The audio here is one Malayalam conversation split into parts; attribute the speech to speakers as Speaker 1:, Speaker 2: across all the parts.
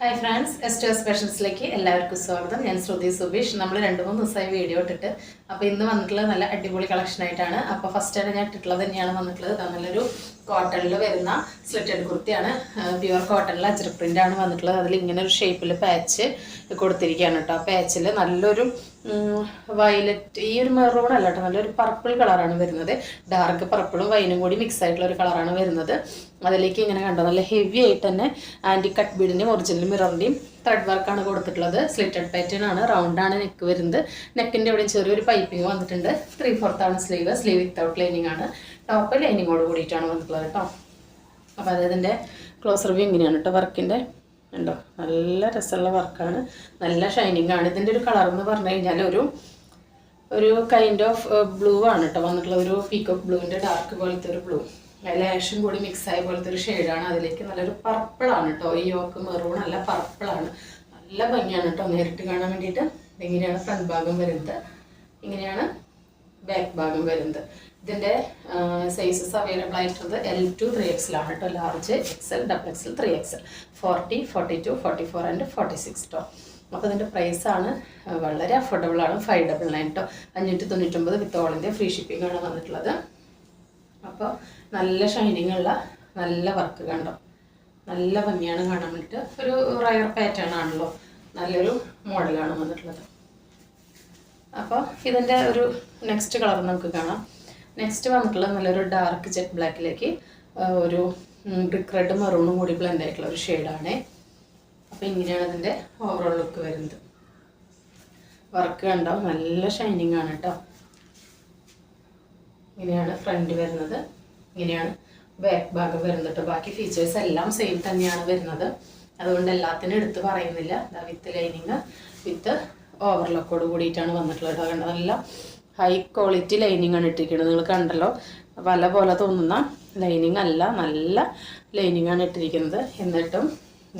Speaker 1: Hi friends, Esther Specialsലേക്ക് എല്ലാവർക്കും സ്വാഗതം. ഞാൻ ശ്രുതി സുബീഷ്. നമ്മൾ 2-3 ദിവസമായി വീഡിയോ ഇട്ടിട്ട് അപ്പോൾ ഇന്ന് വന്നിട്ടുള്ളത് നല്ല അടിപൊളി കളക്ഷൻ ആയിട്ടാണ്. അപ്പോൾ ഫസ്റ്റ് ആയിട്ട് ഞാൻ ഇട്ടിട്ടുള്ളത് തന്നെയാണ് വന്നിട്ടുള്ളത്. നല്ലൊരു കോട്ടണിൽ വരുന്ന സ്ലിറ്റഡ് കുർത്തിയാണ്. പ്യുവർ കോട്ടണിൽ അജ്രക് പ്രിന്റ് ആണ് വന്നിട്ടുള്ളത്. അതിൽ ഇങ്ങനെ ഒരു ഷേപ്പിൽ പാച്ച് കൊടുത്തിരിക്കുകയാണ് കേട്ടോ. ആ പാച്ചിൽ നല്ലൊരു വയലറ്റ്, ഈ ഒരു മെറൂൺ അല്ല കേട്ടോ, നല്ലൊരു പർപ്പിൾ കളറാണ് വരുന്നത്. ഡാർക്ക് പർപ്പിളും വൈനും കൂടി മിക്സ് ആയിട്ടുള്ള ഒരു കളറാണ് വരുന്നത്. അതിലേക്ക് ഇങ്ങനെ കണ്ടോ, നല്ല ഹെവി ആയിട്ട് തന്നെ ആൻറ്റി കട്ട് ബീഡിൻ്റെയും ഒറിജിനൽ മിററിൻ്റെയും ത്രെഡ് വർക്കാണ് കൊടുത്തിട്ടുള്ളത്. സ്ലിറ്റഡ് പാറ്റേൺ ആണ്, റൗണ്ടാണ് നെക്ക് വരുന്നത്. നെക്കിൻ്റെ ഇവിടെയും ചെറിയൊരു പൈപ്പിംഗ് വന്നിട്ടുണ്ട്. 3/4 ആണ് സ്ലീവ് വിത്തൗട്ട് ലൈനിങ് ആണ്. ടോപ്പ് ലൈനിങ്ങോട് കൂടിയിട്ടാണ് വന്നിട്ടുള്ളത് കേട്ടോ. അപ്പോൾ അതിൻ്റെ ക്ലോസ് റിവ്യൂ ഇങ്ങനെയാണ് കേട്ടോ. വർക്കിൻ്റെ ഉണ്ടോ, നല്ല രസമുള്ള വർക്കാണ്, നല്ല ഷൈനിങ് ആണ്. ഇതിൻ്റെ ഒരു കളർ എന്ന് പറഞ്ഞു കഴിഞ്ഞാൽ ഒരു കൈൻഡ് ഓഫ് ബ്ലൂ ആണ് കേട്ടോ വന്നിട്ടുള്ളത്. ഒരു പീക്കോക്ക് ബ്ലൂവിൻ്റെ ഡാർക്ക് പോലത്തെ ഒരു ബ്ലൂ, ലാഷും കൂടി മിക്സ് ആയ പോലത്തെ ഒരു ഷെയ്ഡാണ്. അതിലേക്ക് നല്ലൊരു പർപ്പിളാണ് കേട്ടോ. ഈ യോക്ക് മെറൂൺ അല്ല, പർപ്പിളാണ്. നല്ല ഭംഗിയാണ് കേട്ടോ നേരിട്ട് കാണാൻ വേണ്ടിയിട്ട്. ഇങ്ങനെയാണ് ഫ്രണ്ട് ഭാഗം വരുന്നത്, ഇങ്ങനെയാണ് ബാക്ക് ഭാഗം വരുന്നത്. ഇതിൻ്റെ സൈസസ് അവൈലബിൾ ആയിട്ടുള്ളത് L to 3XL ആണ് കേട്ടോ. Large, XL, XXL, 3XL, 40, 42, 44 and 46 കേട്ടോ. അപ്പോൾ ഇതിൻ്റെ പ്രൈസാണ് വളരെ അഫോർഡബിൾ ആണ്. 599 കേട്ടോ. 599 with all India free shipping ആണ് വന്നിട്ടുള്ളത്. അപ്പോൾ നല്ല ഷൈനിങ് ഉള്ള നല്ല വർക്ക് കണ്ടോ, നല്ല ഭംഗിയാണ് കാണാൻ വേണ്ടിയിട്ട്. ഒരു റയർ പാറ്റേൺ ആണല്ലോ, നല്ലൊരു മോഡലാണ് വന്നിട്ടുള്ളത്. അപ്പോൾ ഇതിൻ്റെ ഒരു നെക്സ്റ്റ് കളർ നമുക്ക് കാണാം. നെക്സ്റ്റ് വന്നിട്ടുള്ളത് നല്ലൊരു ഡാർക്ക് ജെറ്റ് ബ്ലാക്കിലേക്ക് ഒരു ബ്രിക്ക് റെഡ് മെറൂണും കൂടി ബ്ലെൻഡ് ആയിട്ടുള്ള ഒരു ഷെയ്ഡാണ്. അപ്പോൾ ഇങ്ങനെയാണ് ഇതിൻ്റെ ഓവറോൾ ലുക്ക് വരുന്നത്. വർക്ക് കണ്ടോ, നല്ല ഷൈനിങ് ആണ് കേട്ടോ. ഇങ്ങനെയാണ് ഫ്രണ്ട് വരുന്നത്, ഇങ്ങനെയാണ് ബാക്ക് ഭാഗം വരുന്നത് കേട്ടോ. ബാക്കി ഫീച്ചേഴ്സ് എല്ലാം സെയിം തന്നെയാണ് വരുന്നത്, അതുകൊണ്ട് എല്ലാത്തിനും എടുത്ത് പറയുന്നില്ല. വിത്ത് ലൈനിങ് വിത്ത് ഓവർലോക്കോട് കൂടിയിട്ടാണ് വന്നിട്ടുള്ളത് കേട്ടോ. കണ്ടോ, നല്ല ഹൈ ക്വാളിറ്റി ലൈനിങ് ആണ് ഇട്ടിരിക്കുന്നത്. നിങ്ങൾ കണ്ടല്ലോ, വല പോലെ തോന്നുന്ന ലൈനിങ് അല്ല, നല്ല ലൈനിങ് ആണ് ഇട്ടിരിക്കുന്നത്. എന്നിട്ടും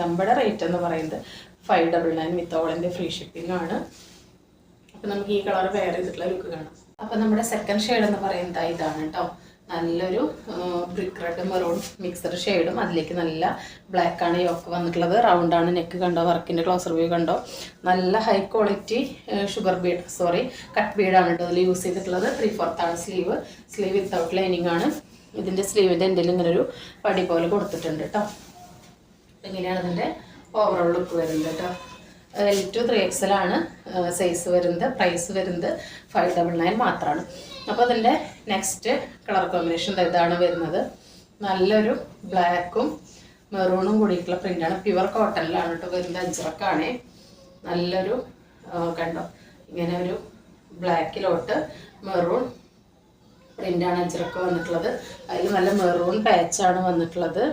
Speaker 1: നമ്മുടെ റേറ്റ് എന്ന് പറയുന്നത് 599 with all India free shipping ആണ്. അപ്പം നമുക്ക് ഈ കളർ വെയർ ചെയ്തിട്ടുള്ള ലുക്ക് കാണാം. അപ്പം നമ്മുടെ സെക്കൻഡ് ഷെയ്ഡ് എന്ന് പറയുന്നത് ഇതാണ് കേട്ടോ. നല്ലൊരു ബ്രിക്ക് റെഡ് മെറൂൺ മിക്സഡ് ഷെയ്ഡും അതിലേക്ക് നല്ല ബ്ലാക്ക് ആണ് യോക്ക് വന്നിട്ടുള്ളത്. റൗണ്ടാണ് നെക്ക് കണ്ടോ, വർക്കിൻ്റെ ക്ലോസ് റിവ്യൂ കണ്ടോ. നല്ല ഹൈ ക്വാളിറ്റി കട്ട് ബീഡാണ് കേട്ടോ അതിൽ യൂസ് ചെയ്തിട്ടുള്ളത്. 3/4 ആണ് സ്ലീവ് വിത്തൗട്ട് ലൈനിങ് ആണ്. ഇതിൻ്റെ സ്ലീവിൻ്റെ എന്തെങ്കിലും ഇങ്ങനെ ഒരു പടി പോലെ കൊടുത്തിട്ടുണ്ട് കേട്ടോ. ഇങ്ങനെയാണ് ഇതിൻ്റെ ഓവറോൾ ലുക്ക് വരുന്നത് കേട്ടോ. L to 3XL ആണ് സൈസ് വരുന്നത്. പ്രൈസ് വരുന്നത് 599 മാത്രമാണ്. അപ്പോൾ അതിൻ്റെ നെക്സ്റ്റ് കളർ കോമ്പിനേഷൻ ഇതാണ് വരുന്നത്. നല്ലൊരു ബ്ലാക്കും മെറൂണും കൂടിയിട്ടുള്ള പ്രിൻ്റാണ്. പ്യുവർ കോട്ടണിലാണ് കേട്ടോ വരുന്നത്. അജ്രക്കാണ്. നല്ലൊരു കണ്ടോ, ഇങ്ങനെ ഒരു ബ്ലാക്കിലോട്ട് മെറൂൺ പ്രിൻ്റാണ് അജ്രക്ക് വന്നിട്ടുള്ളത്. അതിൽ നല്ല മെറൂൺ പാച്ചാണ് വന്നിട്ടുള്ളത്.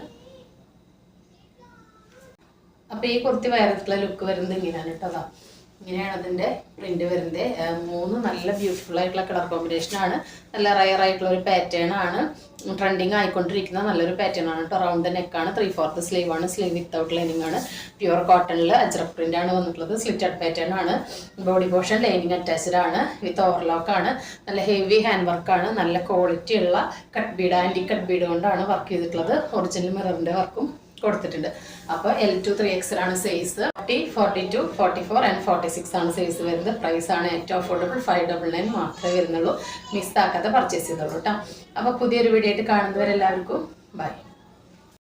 Speaker 1: അപ്പോൾ ഈ കുർത്തി വയറത്തിലുള്ള ലുക്ക് വരുന്നത് ഇങ്ങനെയാണ് കേട്ടോ. ഇങ്ങനെയാണ് അതിൻ്റെ പ്രിന്റ് വരുന്നത്. 3 നല്ല ബ്യൂട്ടിഫുൾ ആയിട്ടുള്ള കളർ കോമ്പിനേഷനാണ്. നല്ല റയർ ആയിട്ടുള്ള ഒരു പാറ്റേൺ ആണ്. ട്രെൻഡിങ് ആയിക്കൊണ്ടിരിക്കുന്ന നല്ലൊരു പാറ്റേൺ ആണ് കേട്ടോ. റൗണ്ട് നെക്കാണ്, 3/4 സ്ലീവ് ആണ്. സ്ലീവ് വിത്തൗട്ട് ലൈനിങ് ആണ്. പ്യുവർ കോട്ടണിൽ അജ്രക് പ്രിന്റ് ആണ് വന്നിട്ടുള്ളത്. സ്ലിറ്റഡ് പാറ്റേൺ ആണ്. ബോഡി പോർഷൻ ലൈനിങ് അറ്റാച്ച്ഡ് ആണ്. വിത്ത് ഓവർലോക്ക് ആണ്. നല്ല ഹെവി ഹാൻഡ് വർക്കാണ്. നല്ല ക്വാളിറ്റി ഉള്ള cut bead, anti cut bead കൊണ്ടാണ് വർക്ക് ചെയ്തിട്ടുള്ളത്. ഒറിജിനൽ മിററിൻ്റെ വർക്കും കൊടുത്തിട്ടുണ്ട്. അപ്പോൾ L to 3XL ആണ് സൈസ്. 40, 42, 44 ആൻഡ് 46 ആണ് സൈസ് വരുന്നത്. പ്രൈസ് ആണ് ഏറ്റവും അഫോർഡബിൾ. 599 മാത്രമേ വരുന്നുള്ളൂ. മിസ്സാക്കാതെ പർച്ചേസ് ചെയ്തോളൂ കേട്ടോ. അപ്പോൾ പുതിയൊരു വീഡിയോ ആയിട്ട് കാണുന്നവരെല്ലാവർക്കും ബൈ.